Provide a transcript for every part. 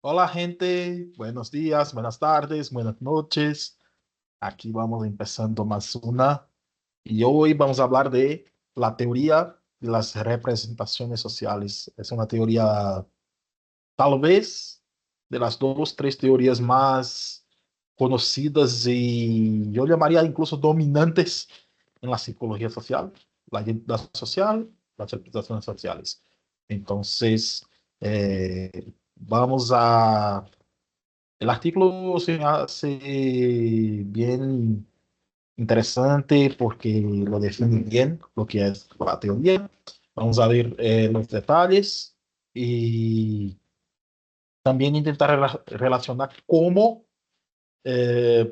Hola gente, buenos días, buenas tardes, buenas noches. Aquí vamos empezando más una y hoy vamos a hablar de la teoría de las representaciones sociales. Es una teoría tal vez de las dos, tres teorías más conocidas y yo llamaría incluso dominantes en la psicología social, la identidad social, las representaciones sociales. Entonces, vamos a el artículo se me hace bien interesante porque lo define bien lo que es la teoría. Vamos a ver los detalles y también intentar relacionar cómo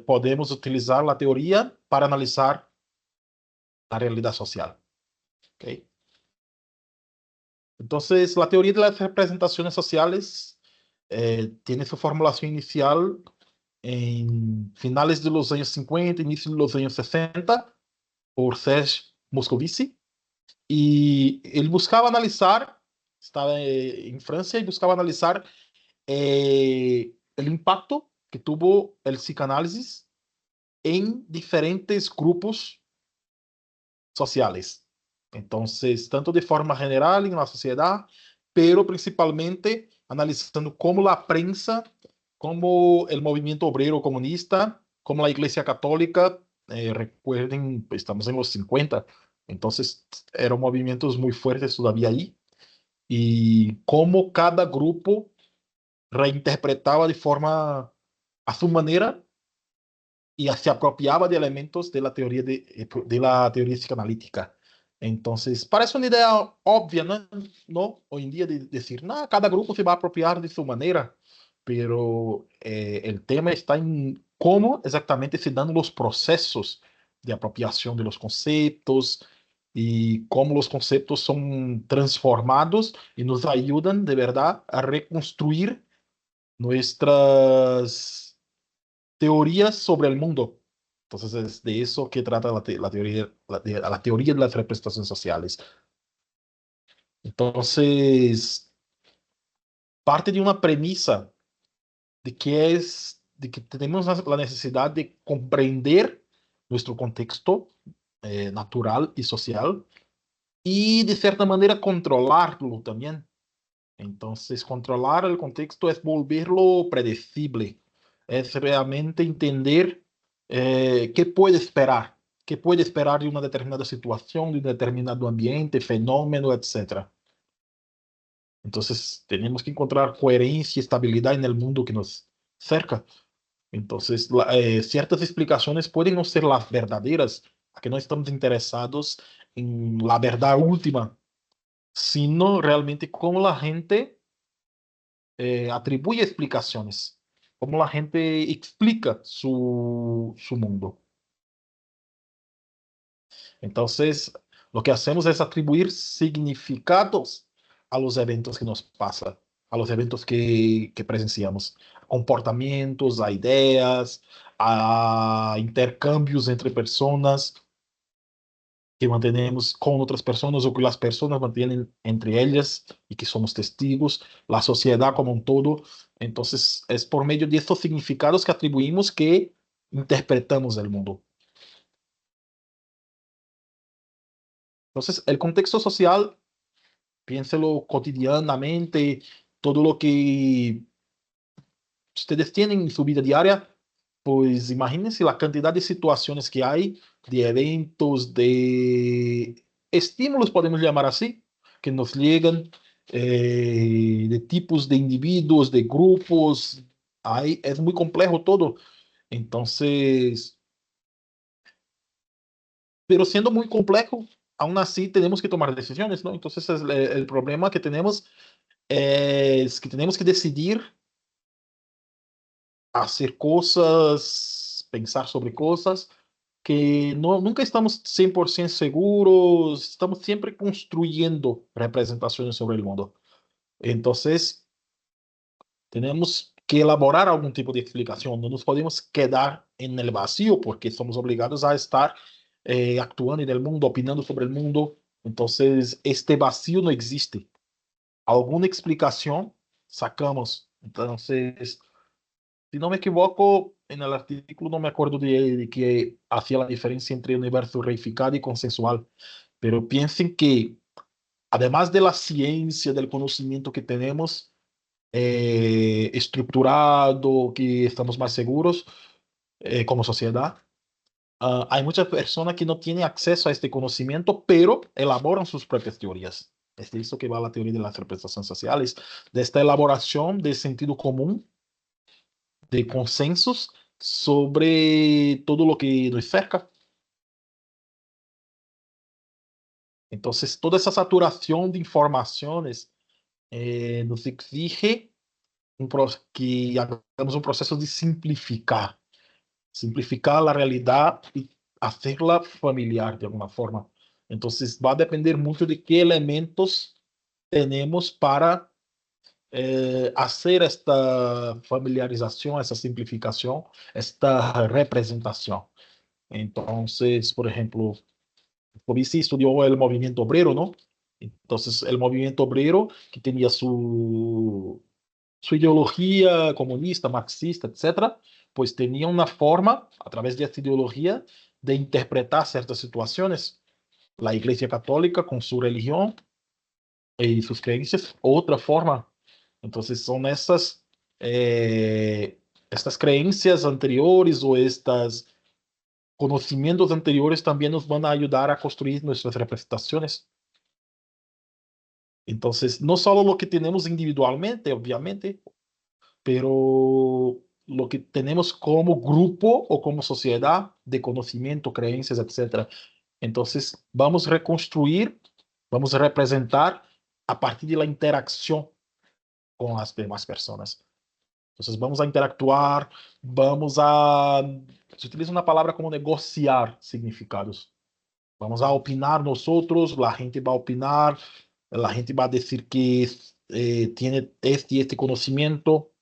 podemos utilizar la teoría para analizar la realidad social. ¿Ok? Entonces, la teoría de las representaciones sociales tiene su formulación inicial en finales de los años 50, inicio de los años 60, por Serge Moscovici, y él buscaba analizar, estaba en Francia y buscaba analizar el impacto que tuvo el psicoanálisis en diferentes grupos sociales. Entonces, tanto de forma general en la sociedad, pero principalmente analizando cómo la prensa, cómo el movimiento obrero comunista, cómo la Iglesia Católica, recuerden, estamos en los 50, entonces eran movimientos muy fuertes todavía ahí, y cómo cada grupo reinterpretaba de forma a su manera y se apropiaba de elementos de la teoría psicoanalítica. Entonces, parece una idea obvia, ¿no? ¿No? Hoy en día de decir, no, cada grupo se va a apropiar de su manera, pero el tema está en cómo exactamente se dan los procesos de apropiación de los conceptos y cómo los conceptos son transformados y nos ayudan de verdad a reconstruir nuestras teorías sobre el mundo. Entonces es de eso que trata la teoría, la teoría de las representaciones sociales. Entonces, parte de una premisa de que tenemos la necesidad de comprender nuestro contexto natural y social y de cierta manera controlarlo también. Entonces, controlar el contexto es volverlo predecible, es realmente entender qué puede esperar de una determinada situación, de un determinado ambiente, fenómeno, etcétera. Entonces, tenemos que encontrar coherencia y estabilidad en el mundo que nos cerca. Entonces, ciertas explicaciones pueden no ser las verdaderas, a que no estamos interesados en la verdad última, sino realmente cómo la gente atribuye explicaciones, cómo la gente explica su mundo. Entonces, lo que hacemos es atribuir significados a los eventos que nos pasan, a los eventos que presenciamos, comportamientos, a ideas, a intercambios entre personas que mantenemos con otras personas o que las personas mantienen entre ellas y que somos testigos, la sociedad como un todo. Entonces, es por medio de estos significados que atribuimos que interpretamos el mundo. Entonces, el contexto social, piénselo cotidianamente, todo lo que ustedes tienen en su vida diaria, pues imagínense la cantidad de situaciones que hay, de eventos, de estímulos, podemos llamar así, que nos llegan, de tipos de individuos, de grupos, hay, es muy complejo todo. Entonces, pero siendo muy complejo, aún así tenemos que tomar decisiones, ¿no? Entonces, el problema que tenemos es que tenemos que decidir hacer cosas, pensar sobre cosas que no, nunca estamos 100% seguros, estamos siempre construyendo representaciones sobre el mundo. Entonces, tenemos que elaborar algún tipo de explicación, no nos podemos quedar en el vacío porque somos obligados a estar actuando en el mundo, opinando sobre el mundo. Entonces, este vacío no existe. Alguna explicación sacamos Entonces, si no me equivoco, en el artículo no me acuerdo de que hacía la diferencia entre universo reificado y consensual, pero piensen que además de la ciencia, del conocimiento que tenemos estructurado, que estamos más seguros como sociedad, hay muchas personas que no tienen acceso a este conocimiento, pero elaboran sus propias teorías. Es de eso que va la teoría de las representaciones sociales, de esta elaboración de sentido común, de consensos sobre todo lo que nos cerca. Entonces, toda esa saturación de informaciones nos exige que hagamos un proceso de simplificar la realidad y hacerla familiar de alguna forma. Entonces, va a depender mucho de qué elementos tenemos para hacer esta familiarización, esta simplificación, esta representación. Entonces, por ejemplo, Fobisi estudió el movimiento obrero, ¿no? Entonces, el movimiento obrero, que tenía su ideología comunista, marxista, etcétera, pues tenía una forma, a través de esta ideología, de interpretar ciertas situaciones. La Iglesia Católica, con su religión y sus creencias, otra forma. Entonces, son estas creencias anteriores o estos conocimientos anteriores también nos van a ayudar a construir nuestras representaciones. Entonces, no solo lo que tenemos individualmente, obviamente, pero lo que tenemos como grupo o como sociedad de conocimiento, creencias, etcétera. Entonces, vamos a reconstruir, vamos a representar a partir de la interacción con las demás personas. Entonces, vamos a interactuar, vamos a... Se utiliza una palabra como negociar significados. Vamos a opinar nosotros, la gente va a opinar, la gente va a decir que tiene este y este conocimiento,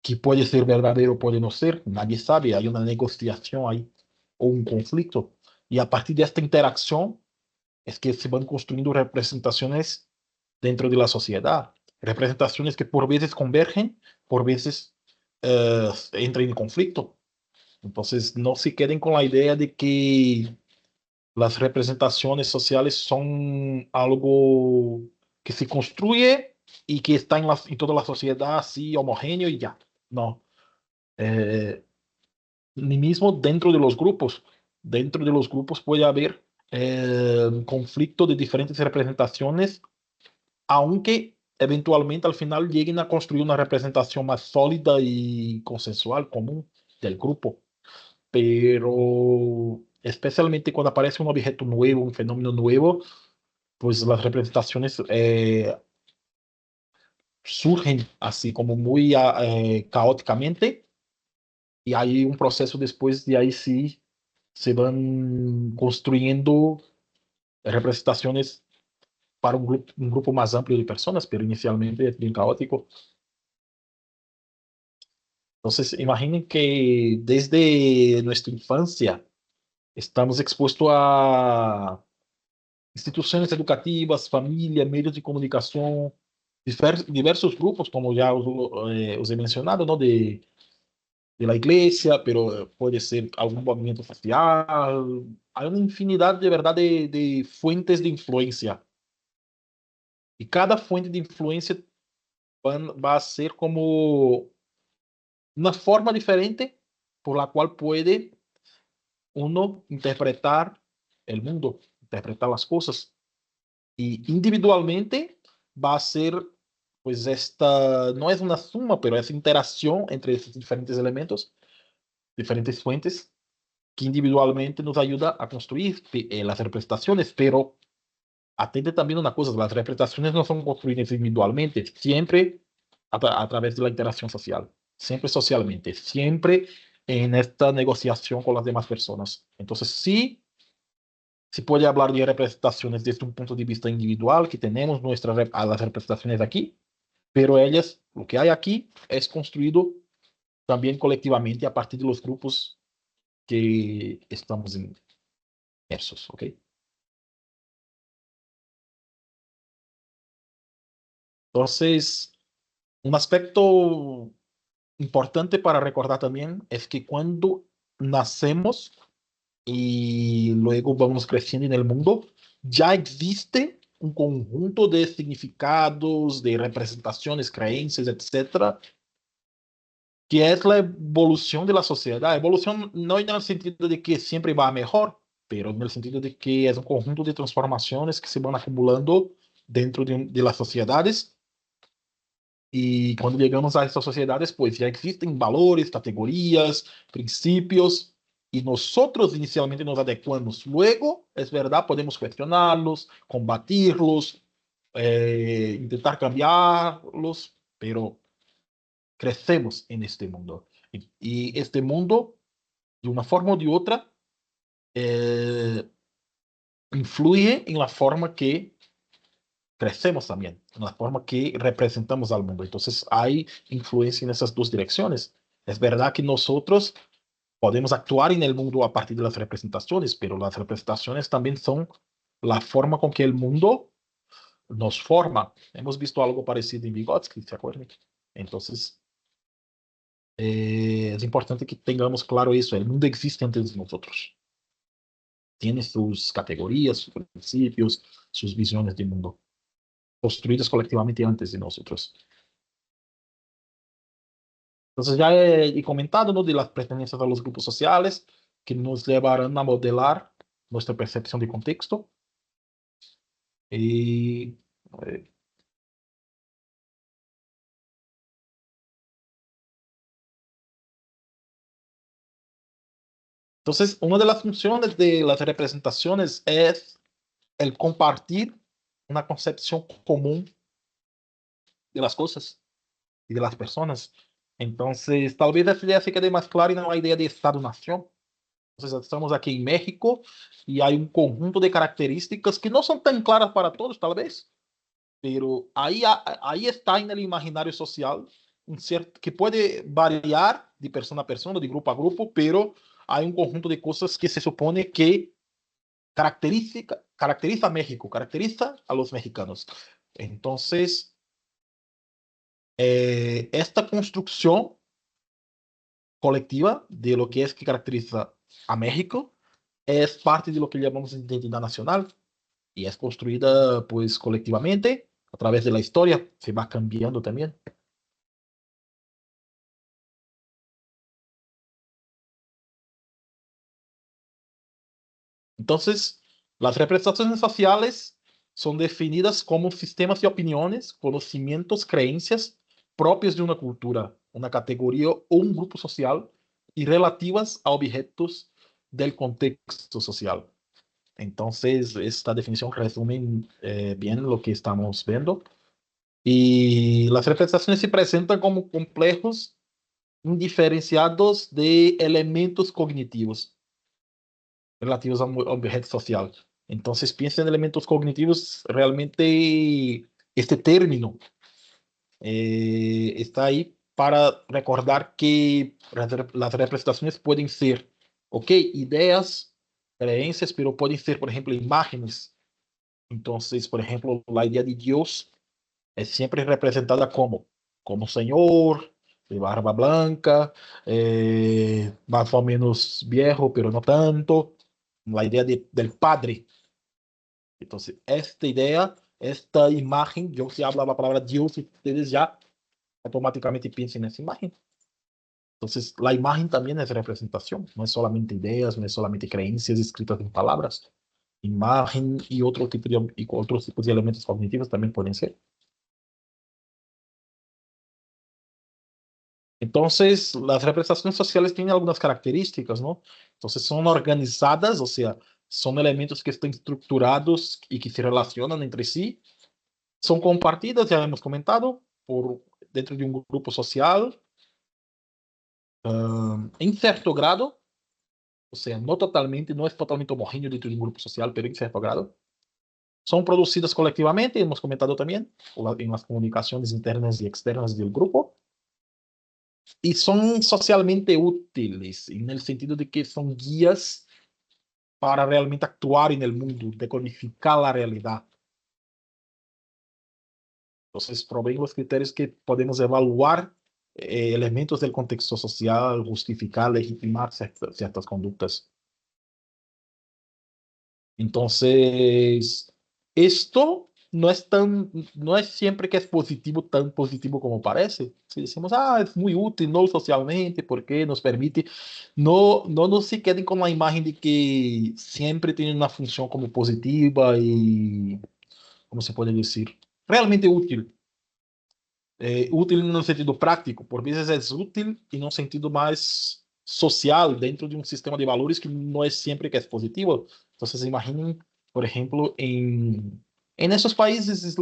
que puede ser verdadero, puede no ser, nadie sabe, hay una negociación ahí o un conflicto. Y a partir de esta interacción es que se van construyendo representaciones dentro de la sociedad, representaciones que por veces convergen, por veces entran en conflicto. Entonces, no se queden con la idea de que las representaciones sociales son algo que se construye y que está en toda la sociedad así homogéneo y ya. No. Eh, Ni mismo dentro de los grupos. Dentro de los grupos puede haber conflicto de diferentes representaciones, aunque eventualmente al final lleguen a construir una representación más sólida y consensual común del grupo. Pero especialmente cuando aparece un objeto nuevo, un fenómeno nuevo, pues las representaciones surgen así como muy caóticamente y hay un proceso después de ahí sí se van construyendo representaciones para un grupo más amplio de personas, pero inicialmente es bien caótico. Entonces, imaginen que desde nuestra infancia estamos expuestos a instituciones educativas, familia, medios de comunicación, diversos grupos, como ya os he mencionado, ¿no? De la iglesia, pero puede ser algún movimiento social. Hay una infinidad de verdad de fuentes de influencia. Y cada fuente de influencia va a ser como una forma diferente por la cual puede uno interpretar el mundo, interpretar las cosas. Y individualmente va a ser, pues esta, no es una suma, pero es interacción entre estos diferentes elementos, diferentes fuentes, que individualmente nos ayuda a construir las representaciones, pero atente también a una cosa, las representaciones no son construidas individualmente, siempre a través de la interacción social, siempre socialmente, siempre en esta negociación con las demás personas. Entonces, sí, se puede hablar de representaciones desde un punto de vista individual, que tenemos a las representaciones aquí, pero ellas, lo que hay aquí, es construido también colectivamente a partir de los grupos que estamos inmersos, ¿ok? Entonces, Un aspecto importante para recordar también es que cuando nacemos y luego vamos creciendo en el mundo, ya existe un conjunto de significados, de representaciones, creencias, etcétera, que es la evolución de la sociedad. Evolución no en el sentido de que siempre va a mejor, pero en el sentido de que es un conjunto de transformaciones que se van acumulando dentro de las sociedades. Y cuando llegamos a estas sociedades, pues ya existen valores, categorías, principios, y nosotros inicialmente nos adecuamos. Luego, es verdad, podemos cuestionarlos, combatirlos, intentar cambiarlos, pero crecemos en este mundo. Y este mundo, de una forma o de otra, eh, influye en la forma que crecemos también, en la forma que representamos al mundo. Entonces hay influencia en esas dos direcciones. Es verdad que nosotros podemos actuar en el mundo a partir de las representaciones, pero las representaciones también son la forma con que el mundo nos forma. Hemos visto algo parecido en Vygotsky, ¿se acuerdan? Entonces, es importante que tengamos claro eso. El mundo existe antes de nosotros. Tiene sus categorías, sus principios, sus visiones de mundo, construidas colectivamente antes de nosotros. Entonces ya he comentado, ¿no?, de las pertenencias a los grupos sociales que nos llevarán a modelar nuestra percepción de contexto. Y, eh, entonces, una de las funciones de las representaciones es el compartir una concepción común de las cosas y de las personas. Entonces, tal vez esa idea se quede más clara en la idea de Estado-nación. Entonces, estamos aquí en México y hay un conjunto de características que no son tan claras para todos, tal vez, pero ahí está en el imaginario social un cierto, que puede variar de persona a persona, de grupo a grupo, pero hay un conjunto de cosas que se supone que caracteriza a México, caracteriza a los mexicanos. Entonces, esta construcción colectiva de lo que es que caracteriza a México es parte de lo que llamamos identidad nacional y es construida pues colectivamente a través de la historia, se va cambiando también. Entonces, las representaciones sociales son definidas como sistemas de opiniones, conocimientos, creencias propios de una cultura, una categoría o un grupo social y relativas a objetos del contexto social. Entonces, esta definición resume bien lo que estamos viendo. Y las representaciones se presentan como complejos indiferenciados de elementos cognitivos relativos a un objeto social. Entonces, piensa en elementos cognitivos, realmente este término está ahí para recordar que las representaciones pueden ser, ok, ideas, creencias, pero pueden ser, por ejemplo, imágenes. Entonces, por ejemplo, la idea de Dios es siempre representada como Señor, de barba blanca, más o menos viejo, pero no tanto. La idea del Padre. Entonces, esta idea, esta imagen, yo si hablo la palabra Dios, ustedes ya automáticamente piensan en esa imagen. Entonces, la imagen también es representación, no es solamente ideas, no es solamente creencias escritas en palabras. Imagen y otros tipos de elementos cognitivos también pueden ser. Entonces, las representaciones sociales tienen algunas características, ¿no? Entonces, son organizadas, o sea, son elementos que están estructurados y que se relacionan entre sí. Son compartidas, ya hemos comentado, dentro de un grupo social, en cierto grado, o sea, no totalmente, no es totalmente homogéneo dentro de un grupo social, pero en cierto grado. Son producidas colectivamente, hemos comentado también, en las comunicaciones internas y externas del grupo. Y son socialmente útiles, en el sentido de que son guías para realmente actuar en el mundo, decodificar la realidad. Entonces, proveen los criterios que podemos evaluar elementos del contexto social, justificar, legitimar ciertas conductas. Entonces, esto no es siempre que es positivo, tan positivo como parece. Si decimos, es muy útil, no socialmente, porque nos permite, no se queden con la imagen de que siempre tiene una función como positiva y, ¿cómo se puede decir? Realmente útil. Útil no sentido prático, por vezes é útil e num sentido mais social, dentro de um sistema de valores que não é sempre que é positivo. Então, vocês imaginem, por exemplo, em esses países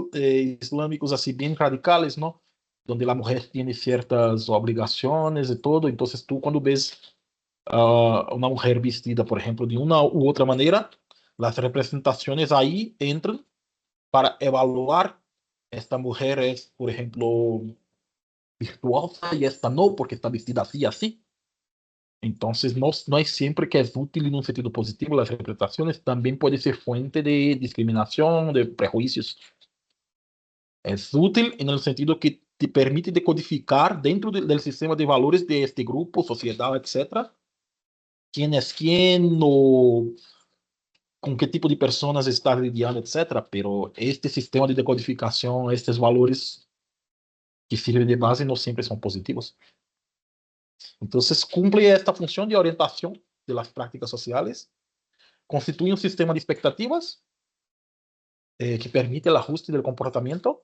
islâmicos assim bem radicais, não? Onde a mulher tem certas obrigações e todo. Então, tu quando vês uma mulher vestida, por exemplo, de uma ou outra maneira, as representações aí entram para evaluar esta mujer es, por ejemplo, virtuosa y esta no, porque está vestida así, así. Entonces, no es siempre que es útil en un sentido positivo. Las representaciones también puede ser fuente de discriminación, de prejuicios. Es útil en el sentido que te permite decodificar dentro del sistema de valores de este grupo, sociedad, etcétera, quién es quién o con qué tipo de personas está lidiando, etcétera. Pero este sistema de decodificación, estos valores que sirven de base no siempre son positivos. Entonces, cumple esta función de orientación de las prácticas sociales, constituye un sistema de expectativas que permite el ajuste del comportamiento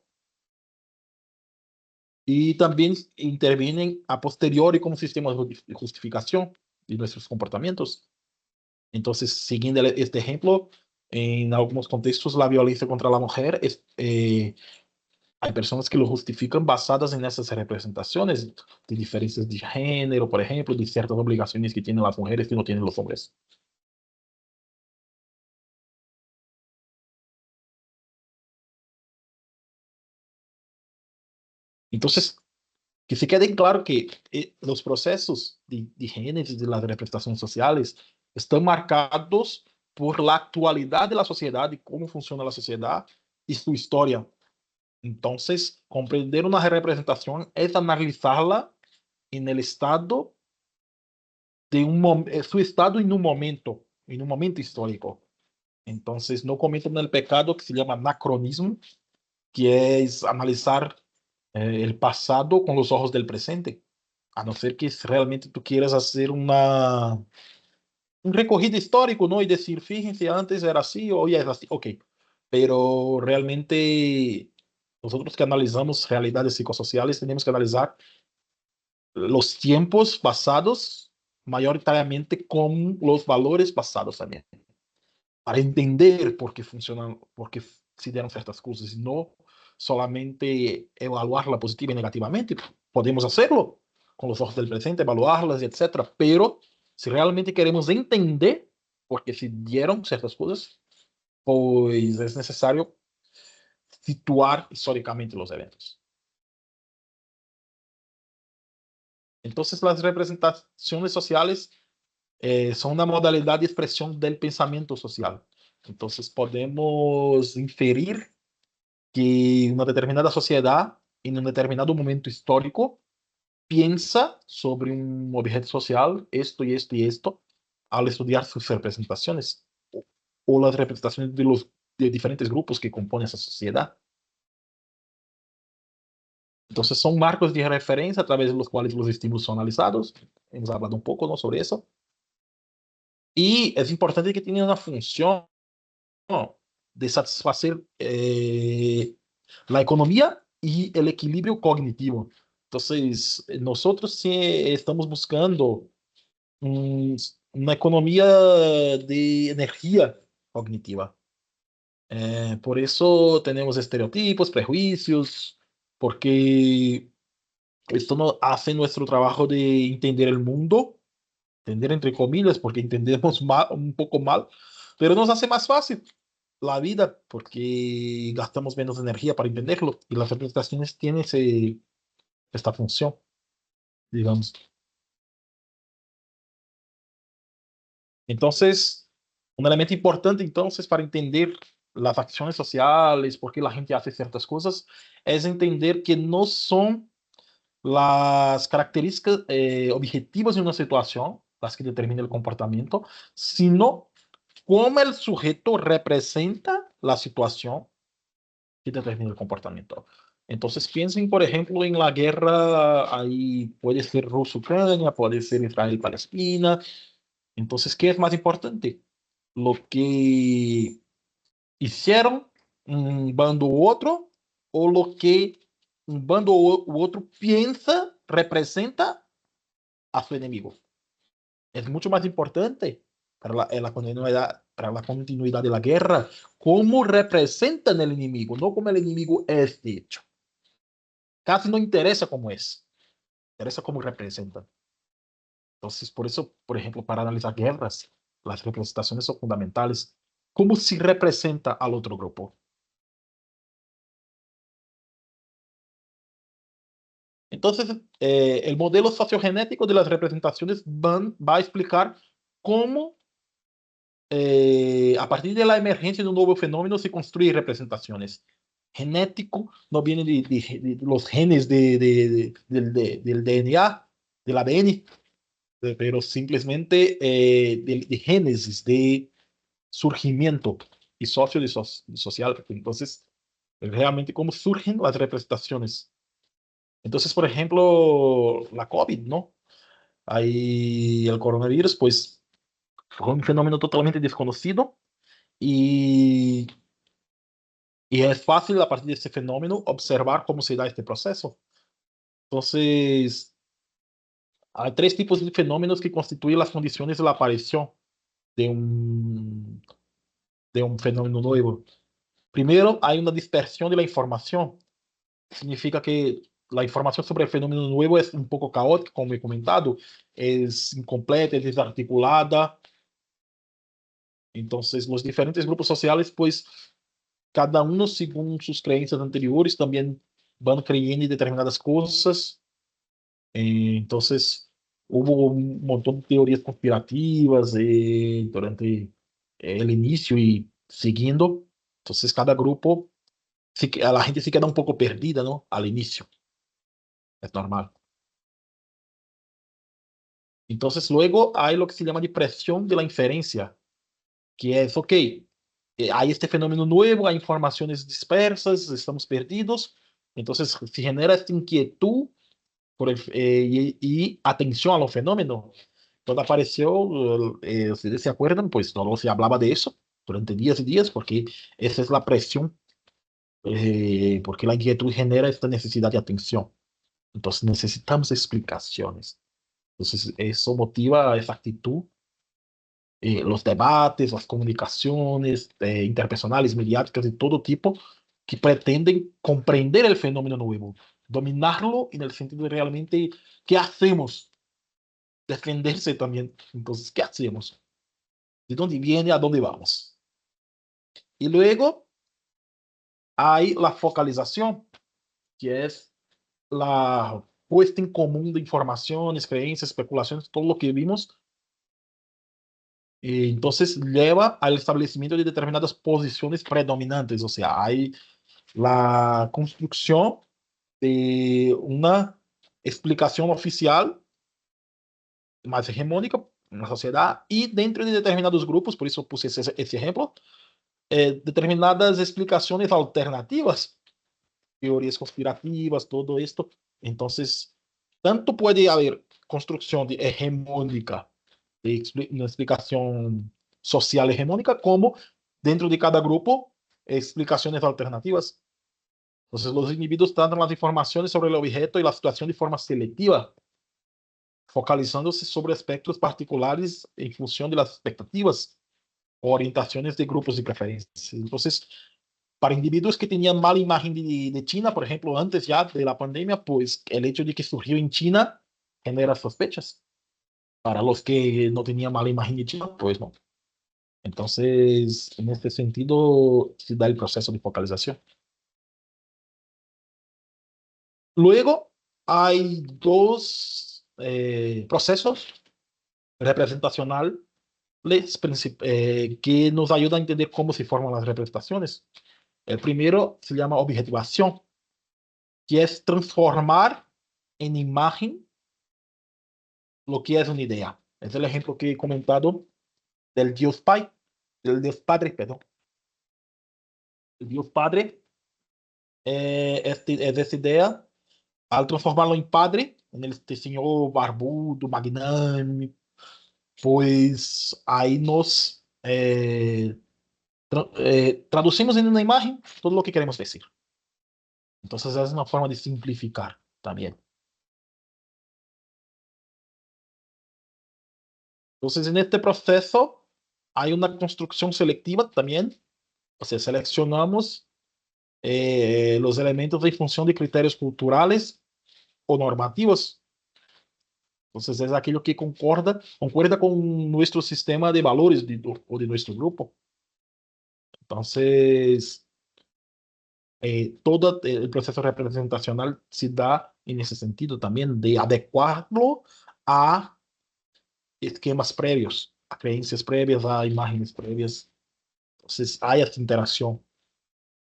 y también intervienen a posteriori como sistema de justificación de nuestros comportamientos. Entonces, siguiendo este ejemplo, en algunos contextos la violencia contra la mujer hay personas que lo justifican basadas en esas representaciones de diferencias de género, por ejemplo, de ciertas obligaciones que tienen las mujeres que no tienen los hombres. Entonces, que se quede claro que los procesos de génesis de las representaciones sociales están marcados por la actualidad de la sociedad y cómo funciona la sociedad y su historia. Entonces, comprender una representación es analizarla en el estado su estado en un momento histórico. Entonces, no cometan el pecado que se llama anacronismo, que es analizar el pasado con los ojos del presente, a no ser que realmente tú quieras hacer un recorrido histórico, ¿no? Y decir, fíjense, antes era así, hoy es así, ok. Pero realmente nosotros que analizamos realidades psicosociales tenemos que analizar los tiempos pasados mayoritariamente con los valores pasados también, para entender por qué funcionan, por qué se dieron ciertas cosas, y no solamente evaluarla positiva y negativamente. Podemos hacerlo con los ojos del presente, evaluarlas, etcétera, pero si realmente queremos entender por qué se dieron ciertas cosas, pues es necesario situar históricamente los eventos. Entonces, las representaciones sociales son una modalidad de expresión del pensamiento social. Entonces, podemos inferir que una determinada sociedad, en un determinado momento histórico, piensa sobre un objeto social, esto y esto y esto, al estudiar sus representaciones o las representaciones de diferentes grupos que componen esa sociedad. Entonces, son marcos de referencia a través de los cuales los estímulos son analizados. Hemos hablado un poco, ¿no?, sobre eso. Y es importante que tengan una función, ¿no?, de satisfacer la economía y el equilibrio cognitivo. Entonces, nosotros sí estamos buscando un- una economía de energía cognitiva. Por eso tenemos estereotipos, prejuicios, porque esto no hace nuestro trabajo de entender el mundo, entender entre comillas, porque entendemos mal, un poco mal, pero nos hace más fácil la vida porque gastamos menos energía para entenderlo y las representaciones tienen esta función, digamos. Entonces, un elemento importante entonces para entender las acciones sociales, por qué la gente hace ciertas cosas, es entender que no son las características objetivas de una situación las que determinan el comportamiento, sino cómo el sujeto representa la situación que determina el comportamiento. Entonces piensen, por ejemplo, en la guerra, ahí puede ser Rusia-Ucrania, puede ser Israel-Palestina. Entonces, ¿qué es más importante? Lo que hicieron un bando u otro, o lo que un bando u otro piensa representa a su enemigo. Es mucho más importante para la continuidad de la guerra cómo representan el enemigo, no cómo el enemigo es de hecho. Casi no interesa cómo es, interesa cómo representan. Entonces, por eso, por ejemplo, para analizar guerras, las representaciones son fundamentales. ¿Cómo se representa al otro grupo? Entonces, el modelo sociogenético de las representaciones va a explicar cómo, a partir de la emergencia de un nuevo fenómeno, se construyen representaciones. Genético no viene de los genes del DNA, del ADN, pero simplemente de génesis, de surgimiento y social. Entonces, realmente cómo surgen las representaciones. Entonces, por ejemplo, la COVID, ¿no? Ahí el coronavirus, pues fue un fenómeno totalmente desconocido y, y es fácil a partir de este fenómeno observar cómo se da este proceso. Entonces, hay tres tipos de fenómenos que constituyen las condiciones de la aparición de un, de un fenómeno nuevo. Primero, hay una dispersión de la información. Significa que la información sobre el fenómeno nuevo es un poco caótica, como he comentado, es incompleta, es desarticulada. Entonces, los diferentes grupos sociales, pues, cada uno según sus creencias anteriores, también van creyendo en determinadas cosas. Entonces, hubo un montón de teorías conspirativas durante el inicio y siguiendo. Entonces, cada grupo, a la gente se queda un poco perdida, ¿no? Al inicio, es normal. Entonces, luego hay lo que se llama de presión de la inferencia, que es, ok, hay este fenómeno nuevo, hay informaciones dispersas, estamos perdidos, entonces se genera esta inquietud y atención a los fenómenos. Cuando apareció, ustedes se acuerdan, pues no se hablaba de eso durante días y días, porque esa es la presión, porque la inquietud genera esta necesidad de atención. Entonces necesitamos explicaciones. Entonces eso motiva esa actitud, los debates, las comunicaciones interpersonales, mediáticas de todo tipo, que pretenden comprender el fenómeno nuevo, dominarlo en el sentido de realmente qué hacemos, defenderse también. Entonces, ¿qué hacemos? ¿De dónde viene? ¿A dónde vamos? Y luego hay la focalización, que es la puesta en común de informaciones, creencias, especulaciones, todo lo que vimos. Entonces lleva al establecimiento de determinadas posiciones predominantes, o sea, hay la construcción de una explicación oficial más hegemónica en la sociedad y dentro de determinados grupos, por eso puse ese ejemplo, determinadas explicaciones alternativas, teorías conspirativas, todo esto. Entonces, tanto puede haber construcción de hegemónica, de una explicación social hegemónica, como dentro de cada grupo, explicaciones alternativas. Entonces, los individuos tratan las informaciones sobre el objeto y la situación de forma selectiva, focalizándose sobre aspectos particulares en función de las expectativas o orientaciones de grupos de preferencias. Entonces, para individuos que tenían mala imagen de China, por ejemplo, antes ya de la pandemia, pues el hecho de que surgió en China genera sospechas. Para los que no tenían mala imagen de China, pues no. Entonces, en este sentido, se da el proceso de focalización. Luego, hay dos procesos representacional. que nos ayudan a entender cómo se forman las representaciones. El primero se llama objetivación, que es transformar en imagen lo que es una idea. Es el ejemplo que he comentado del Dios Pai, del Dios Padre, perdón. El Dios Padre es esa idea, al transformarlo en Padre, en este señor barbudo, magnánimo, pues ahí nos traducimos en una imagen todo lo que queremos decir. Entonces es una forma de simplificar también. Entonces en este proceso hay una construcción selectiva también, o sea, seleccionamos los elementos en función de criterios culturales o normativos. Entonces es aquello que concuerda con nuestro sistema de valores o de nuestro grupo. Entonces, todo el proceso representacional se da en ese sentido también, de adecuarlo a esquemas previos, a creencias previas, a imágenes previas. Entonces, hay esta interacción.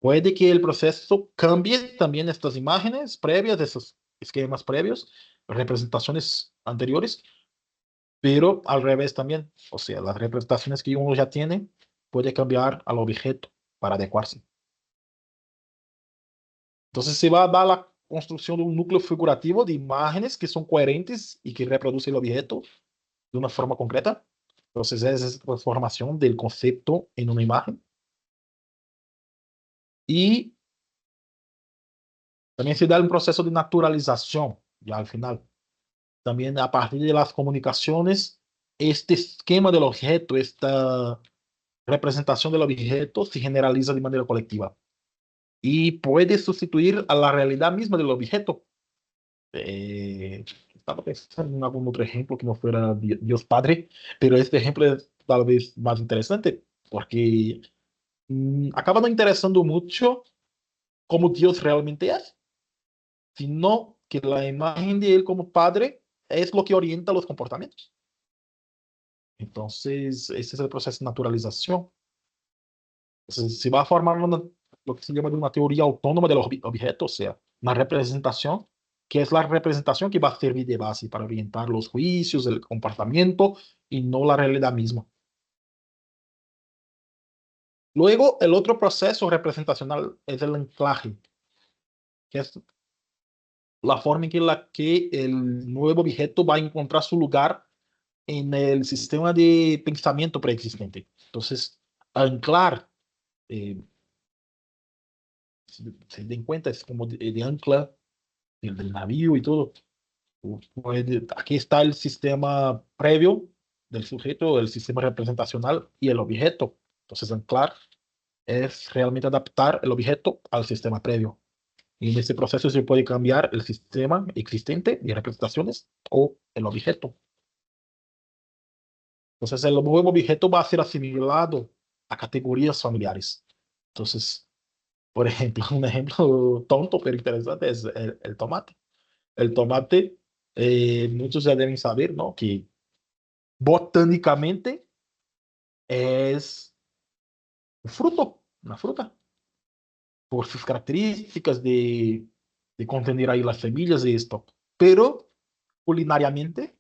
Puede que el proceso cambie también estas imágenes previas, esos esquemas previos, representaciones anteriores, pero al revés también. O sea, las representaciones que uno ya tiene puede cambiar al objeto para adecuarse. Entonces se va a dar la construcción de un núcleo figurativo de imágenes que son coherentes y que reproducen el objeto de una forma concreta. Entonces es esa transformación del concepto en una imagen. Y también se da un proceso de naturalización, ya al final. También a partir de las comunicaciones, este esquema del objeto, esta representación del objeto se generaliza de manera colectiva y puede sustituir a la realidad misma del objeto. Estaba pensando en algún otro ejemplo que no fuera Dios Padre, pero este ejemplo es tal vez más interesante porque acaba no interesando mucho cómo Dios realmente es, sino que la imagen de Él como Padre es lo que orienta los comportamientos. Entonces, ese es el proceso de naturalización. Entonces, se va a formar lo que se llama de una teoría autónoma del objeto, o sea, una representación, que es la representación que va a servir de base para orientar los juicios, el comportamiento y no la realidad misma. Luego, el otro proceso representacional es el anclaje, que es la forma en la que el nuevo objeto va a encontrar su lugar en el sistema de pensamiento preexistente. Entonces, anclar, eh, se den cuenta, es como de ancla del navío y todo. Aquí está el sistema previo del sujeto, el sistema representacional y el objeto. Entonces, anclar es realmente adaptar el objeto al sistema previo. Y en ese proceso se puede cambiar el sistema existente de representaciones o el objeto. Entonces, el nuevo objeto va a ser asimilado a categorías familiares. Entonces, por ejemplo, un ejemplo tonto pero interesante es el tomate. El tomate, muchos ya deben saber, ¿no? Que botánicamente es un fruto, una fruta, por sus características de contener ahí las semillas y esto. Pero culinariamente,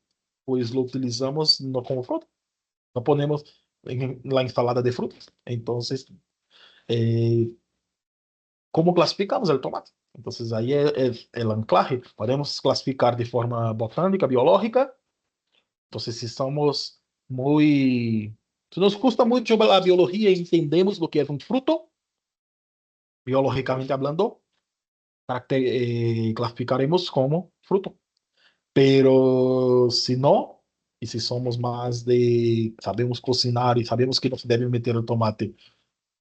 pues lo utilizamos no como fruta, no ponemos en la ensalada de frutas. Entonces, eh, ¿cómo clasificamos el tomate? Entonces, ahí es el anclaje. Podemos clasificar de forma botánica, biológica. Entonces, si somos muy... Si nos gusta mucho la biología y entendemos lo que es un fruto, biológicamente hablando, clasificaremos como fruto. Pero si no, y si somos más de, sabemos cocinar y sabemos que no se debe meter el tomate,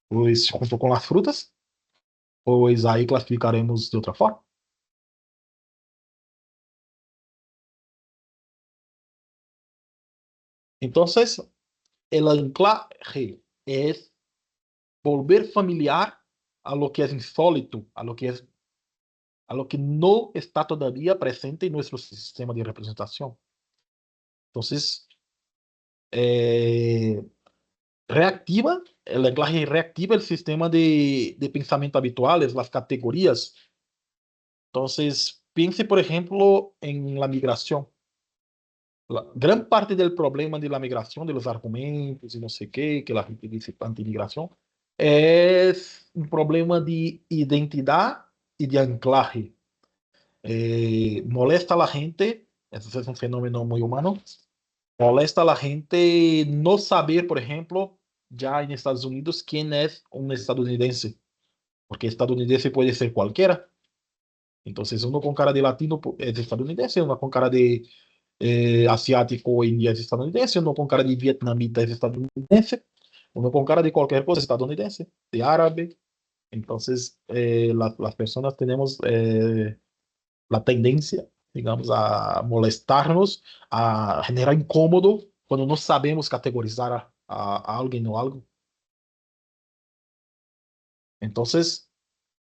pues junto con las frutas, pues ahí clasificaremos de otra forma. Entonces, el anclaje es volver familiar a lo que es insólito, a lo que no está todavía presente en nuestro sistema de representación. Entonces, eh, reactiva, el lenguaje reactiva el sistema de pensamiento habituales, las categorías. Entonces, piense, por ejemplo, en la migración. La gran parte del problema de la migración, de los argumentos y no sé qué, que la gente dice anti-migración, es un problema de identidad y de anclaje. Molesta a la gente, eso es un fenómeno muy humano, molesta a la gente no saber, por ejemplo, ya en Estados Unidos, quién es un estadounidense, porque estadounidense puede ser cualquiera. Entonces, uno con cara de latino es estadounidense, uno con cara de asiático india es estadounidense, uno con cara de vietnamita es estadounidense, uno con cara de cualquier cosa es estadounidense, de árabe. Entonces, las personas tenemos la tendencia, digamos, a molestarnos, a generar incómodo cuando no sabemos categorizar a alguien o algo. Entonces,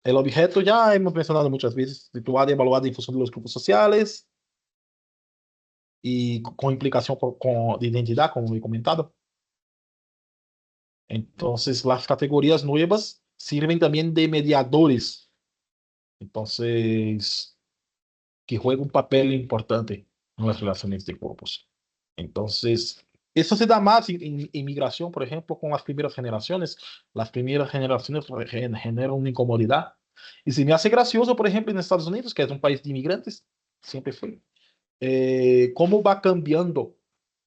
el objeto ya hemos mencionado muchas veces, situado y evaluado en función de los grupos sociales y con implicación de identidad, como he comentado. Entonces, las categorías nuevas sirven también de mediadores, entonces, que juegan un papel importante en las relaciones de grupos. Entonces, eso se da más en migración, por ejemplo, con las primeras generaciones. Las primeras generaciones generan una incomodidad. Y se me hace gracioso, por ejemplo, en Estados Unidos, que es un país de inmigrantes, siempre fue, cómo va cambiando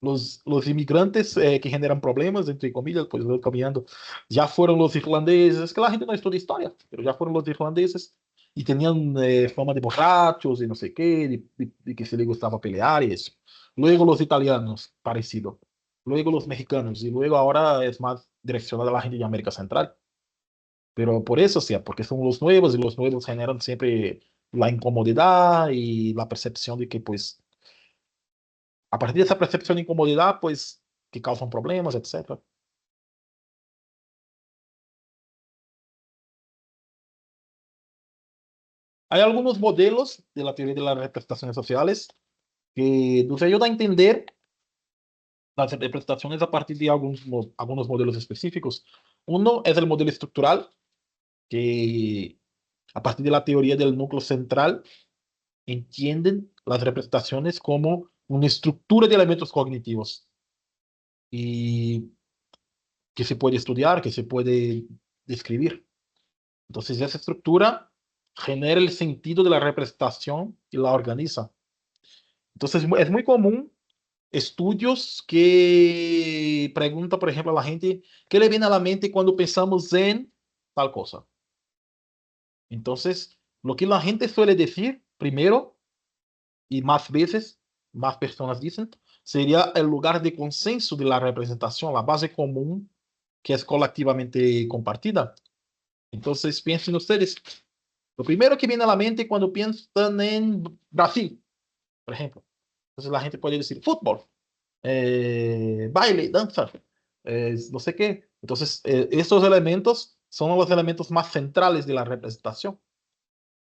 los inmigrantes que generan problemas, entre comillas, pues van cambiando. Ya fueron los irlandeses, que la gente no estudia historia, pero ya fueron los irlandeses y tenían fama de borrachos y no sé qué, de que se les gustaba pelear y eso. Luego los italianos, parecido. Luego los mexicanos y luego ahora es más direccionada a la gente de América Central. Pero por eso, sí, porque son los nuevos y los nuevos generan siempre la incomodidad y la percepción de que pues a partir de esa percepción de incomodidad, pues, que causan problemas, etcétera. Hay algunos modelos de la teoría de las representaciones sociales que nos ayudan a entender las representaciones a partir de algunos modelos específicos. Uno es el modelo estructural, que a partir de la teoría del núcleo central, entienden las representaciones como una estructura de elementos cognitivos y que se puede estudiar, que se puede describir. Entonces, esa estructura genera el sentido de la representación y la organiza. Entonces, es muy común estudios que preguntan, por ejemplo, a la gente qué le viene a la mente cuando pensamos en tal cosa. Entonces, lo que la gente suele decir primero, y más veces, más personas dicen, sería el lugar de consenso de la representación, la base común que es colectivamente compartida. Entonces, piensen ustedes, lo primero que viene a la mente cuando piensan en Brasil, por ejemplo. Entonces la gente puede decir fútbol, baile, danza, no sé qué. Entonces, estos elementos son los elementos más centrales de la representación.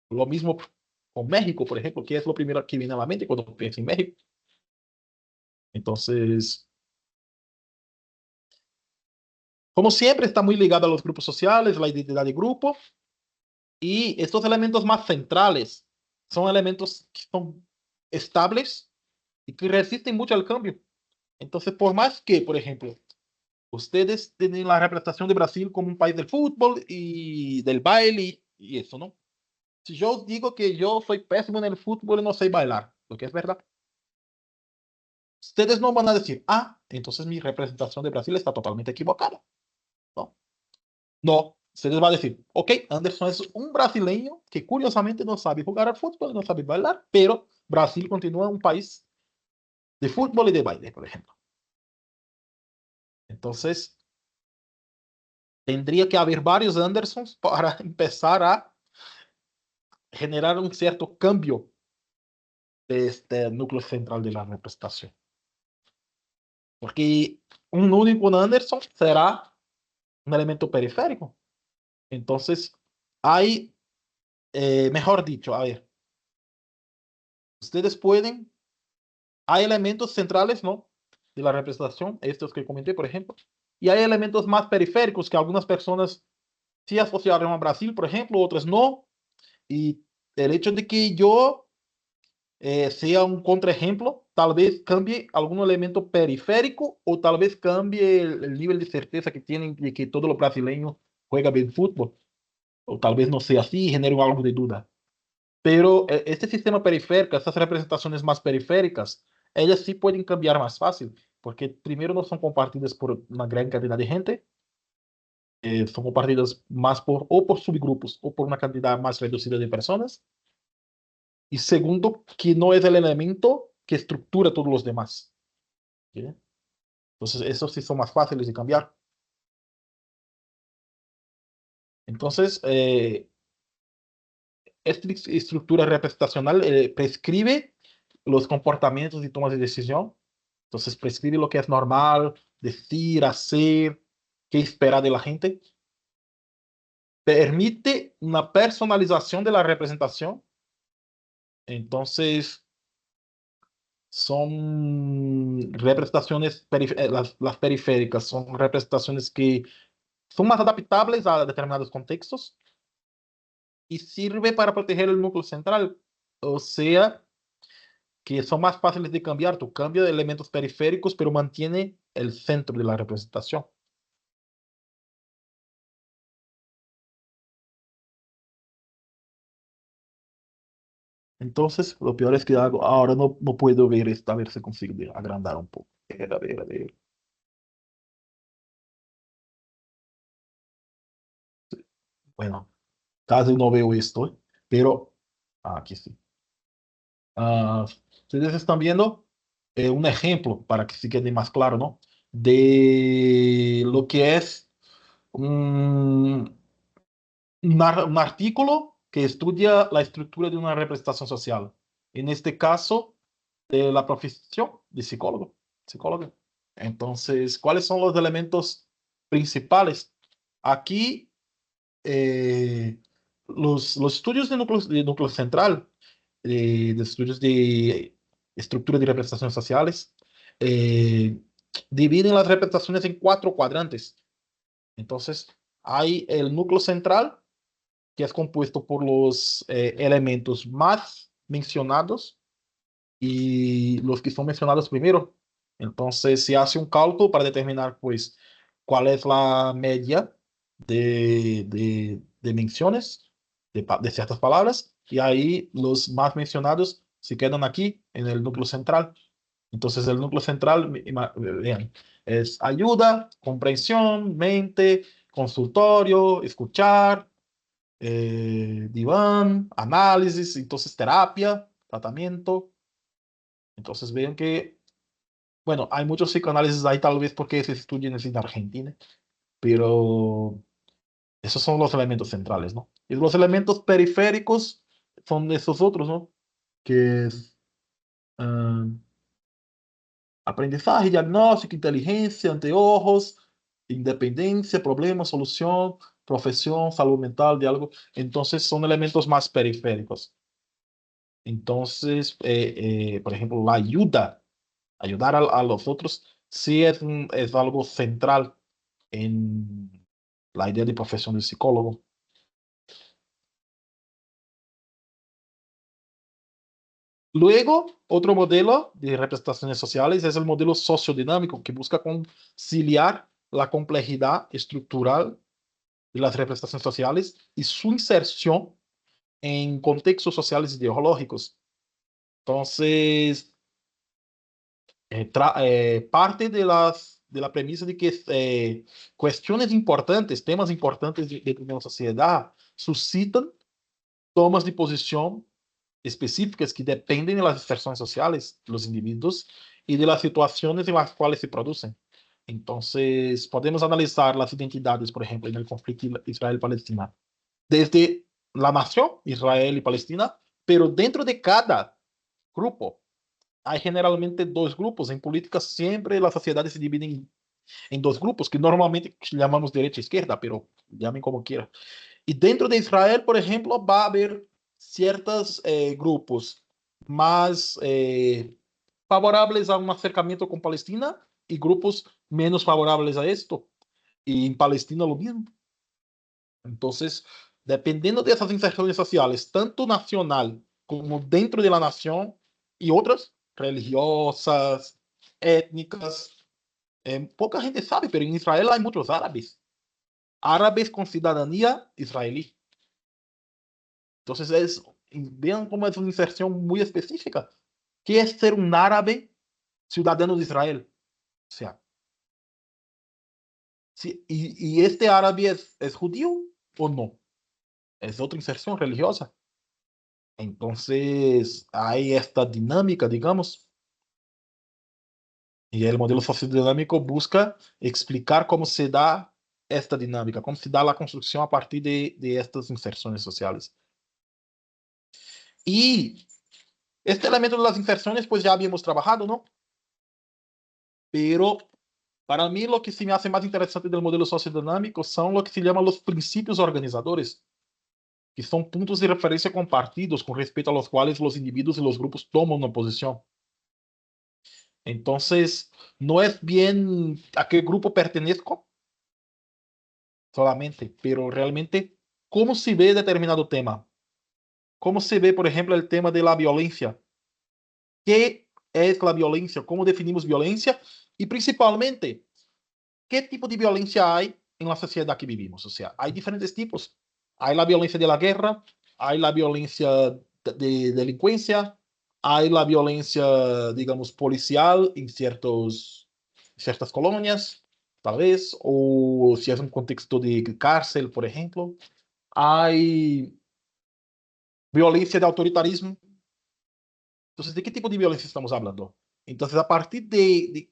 Lo mismo con México, por ejemplo, que es lo primero que viene a la mente cuando piensa en México. Entonces, como siempre, está muy ligado a los grupos sociales, la identidad de grupo, y estos elementos más centrales son elementos que son estables y que resisten mucho al cambio. Entonces, por más que, por ejemplo, ustedes tienen la representación de Brasil como un país del fútbol y del baile y eso, ¿no? Si yo digo que yo soy pésimo en el fútbol y no sé bailar, lo que es verdad, ustedes no van a decir, ah, entonces mi representación de Brasil está totalmente equivocada. No, no. Ustedes van a decir, ok, Anderson es un brasileño que curiosamente no sabe jugar al fútbol, no sabe bailar, pero Brasil continúa un país de fútbol y de baile, por ejemplo. Entonces, tendría que haber varios Andersons para empezar a generar un cierto cambio de este núcleo central de la representación. Porque un único Anderson será un elemento periférico. Entonces, hay, mejor dicho, a ver, ustedes pueden, hay elementos centrales, ¿no? de la representación, estos que comenté, por ejemplo, y hay elementos más periféricos que algunas personas sí asociaron a Brasil, por ejemplo, otras no, y el hecho de que yo sea un contraejemplo, tal vez cambie algún elemento periférico o tal vez cambie el nivel de certeza que tienen de que todos los brasileños juegan bien fútbol, o tal vez no sea así y genere algo de duda. Pero este sistema periférico, estas representaciones más periféricas, ellas sí pueden cambiar más fácil, porque primero no son compartidas por una gran cantidad de gente, son compartidas más por o por subgrupos o por una cantidad más reducida de personas. Y segundo, que no es el elemento que estructura todos los demás. ¿Sí? Entonces, esos sí son más fáciles de cambiar. Entonces, esta estructura representacional prescribe los comportamientos y tomas de decisión. Entonces, prescribe lo que es normal, decir, hacer, qué espera de la gente. Permite una personalización de la representación. Entonces, son representaciones, las periféricas, son representaciones que son más adaptables a determinados contextos y sirve para proteger el núcleo central. O sea, que son más fáciles de cambiar. Tú cambias de elementos periféricos, pero mantiene el centro de la representación. Entonces, lo peor es que ahora no puedo ver esta, a ver si consigo agrandar un poco. A ver. Bueno, casi no veo esto, pero aquí sí. Ah, ustedes están viendo un ejemplo para que se quede más claro, ¿no? De lo que es un artículo que estudia la estructura de una representación social. En este caso, de la profesión de psicólogo, psicólogo. Entonces, ¿cuáles son los elementos principales? Aquí, los estudios de núcleo central, de estudios de estructura de representaciones sociales, eh, dividen las representaciones en cuatro cuadrantes. Entonces, hay el núcleo central, que es compuesto por los elementos más mencionados y los que son mencionados primero. Entonces, se hace un cálculo para determinar, pues, cuál es la media de menciones de ciertas palabras, y ahí los más mencionados se quedan aquí en el núcleo central. Entonces, el núcleo central, vean, es ayuda, comprensión, mente, consultorio, escuchar, diván, análisis, entonces terapia, tratamiento. Entonces vean que, bueno, hay muchos psicoanálisis ahí tal vez porque se estudian en Argentina, pero esos son los elementos centrales, ¿no? Y los elementos periféricos son esos otros, ¿no? Que es ah, aprendizaje, diagnóstico, inteligencia, anteojos, independencia, problema, solución, profesión, salud mental, diálogo. Entonces son elementos más periféricos. Entonces, por ejemplo, la ayuda, ayudar a los otros, sí es algo central en la idea de profesión de psicólogo. Luego, otro modelo de representaciones sociales es el modelo sociodinámico, que busca conciliar la complejidad estructural de las representaciones sociales y su inserción en contextos sociales ideológicos. Entonces, parte de la premisa de que cuestiones importantes, temas importantes de una sociedad, suscitan tomas de posición específicas que dependen de las expresiones sociales de los individuos y de las situaciones en las cuales se producen. Entonces, podemos analizar las identidades, por ejemplo, en el conflicto Israel-Palestina, desde la nación, Israel y Palestina, pero dentro de cada grupo hay generalmente dos grupos. En política siempre las sociedades se dividen en dos grupos, que normalmente llamamos derecha e izquierda, pero llamen como quieran. Y dentro de Israel, por ejemplo, va a haber ciertos grupos más favorables a un acercamiento con Palestina y grupos menos favorables a esto. Y en Palestina lo mismo. Entonces, dependiendo de esas inserciones sociales, tanto nacional como dentro de la nación y otras, religiosas, étnicas, poca gente sabe, pero en Israel hay muchos árabes, árabes con ciudadanía israelí. Entonces, vean cómo es una inserción muy específica. ¿Qué es ser un árabe ciudadano de Israel? O sea, y este árabe es judío o no? Es otra inserción religiosa. Entonces, hay esta dinámica, digamos, y el modelo sociodinámico busca explicar cómo se da esta dinámica, cómo se da la construcción a partir de estas inserciones sociales. Y este elemento de las inserciones, pues ya habíamos trabajado, ¿no? Pero para mí lo que se me hace más interesante del modelo sociodinámico son lo que se llaman los principios organizadores, que son puntos de referencia compartidos con respecto a los cuales los individuos y los grupos toman una posición. Entonces, no es bien a qué grupo pertenezco solamente, pero realmente cómo se ve determinado tema. Cómo se ve, por ejemplo, el tema de la violencia. ¿Qué es la violencia? ¿Cómo definimos violencia? Y principalmente, ¿qué tipo de violencia hay en la sociedad que vivimos? O sea, hay diferentes tipos. Hay la violencia de la guerra, hay la violencia de delincuencia, hay la violencia, digamos, policial en ciertas colonias, tal vez, o si es un contexto de cárcel, por ejemplo. Hay violencia de autoritarismo. Entonces, ¿de qué tipo de violencia estamos hablando? Entonces, a partir de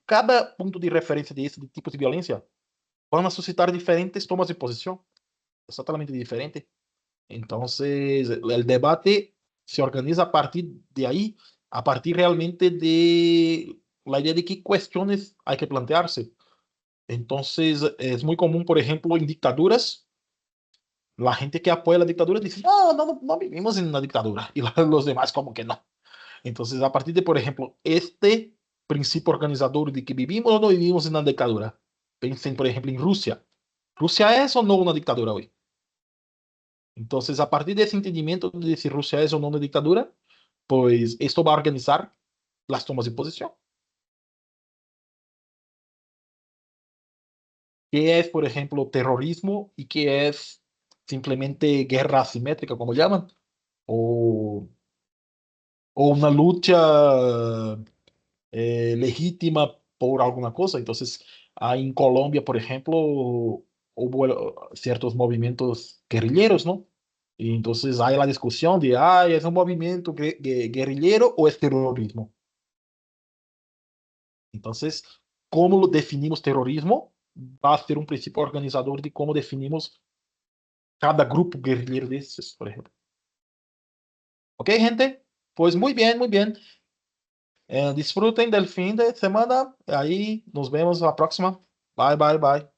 cada punto de referencia de este tipo de violencia, van a suscitar diferentes tomas de posición, exactamente diferente. Entonces, el debate se organiza a partir de ahí, a partir realmente de la idea de qué cuestiones hay que plantearse. Entonces, es muy común, por ejemplo, en dictaduras, la gente que apoya la dictadura dice, no vivimos en una dictadura, y los demás como que no. Entonces, a partir de, por ejemplo, este principio organizador de que vivimos o no vivimos en una dictadura, piensen, por ejemplo, en Rusia. ¿Rusia es o no una dictadura hoy? Entonces, a partir de ese entendimiento de si Rusia es o no una dictadura, pues esto va a organizar las tomas de posición. ¿Qué es, por ejemplo, terrorismo y qué es simplemente guerra asimétrica, como llaman? O, o una lucha legítima por alguna cosa. Entonces, ahí en Colombia, por ejemplo, hubo ciertos movimientos guerrilleros, ¿no? Y entonces hay la discusión de, ¿es un movimiento guerrillero o es terrorismo? Entonces, ¿cómo lo definimos terrorismo? Va a ser un principio organizador de cómo definimos cada grupo guerrillero de estos, por ejemplo. ¿Ok, gente? Pues muy bien, muy bien. Disfruten del fin de semana. Ahí nos vemos la próxima. Bye, bye, bye.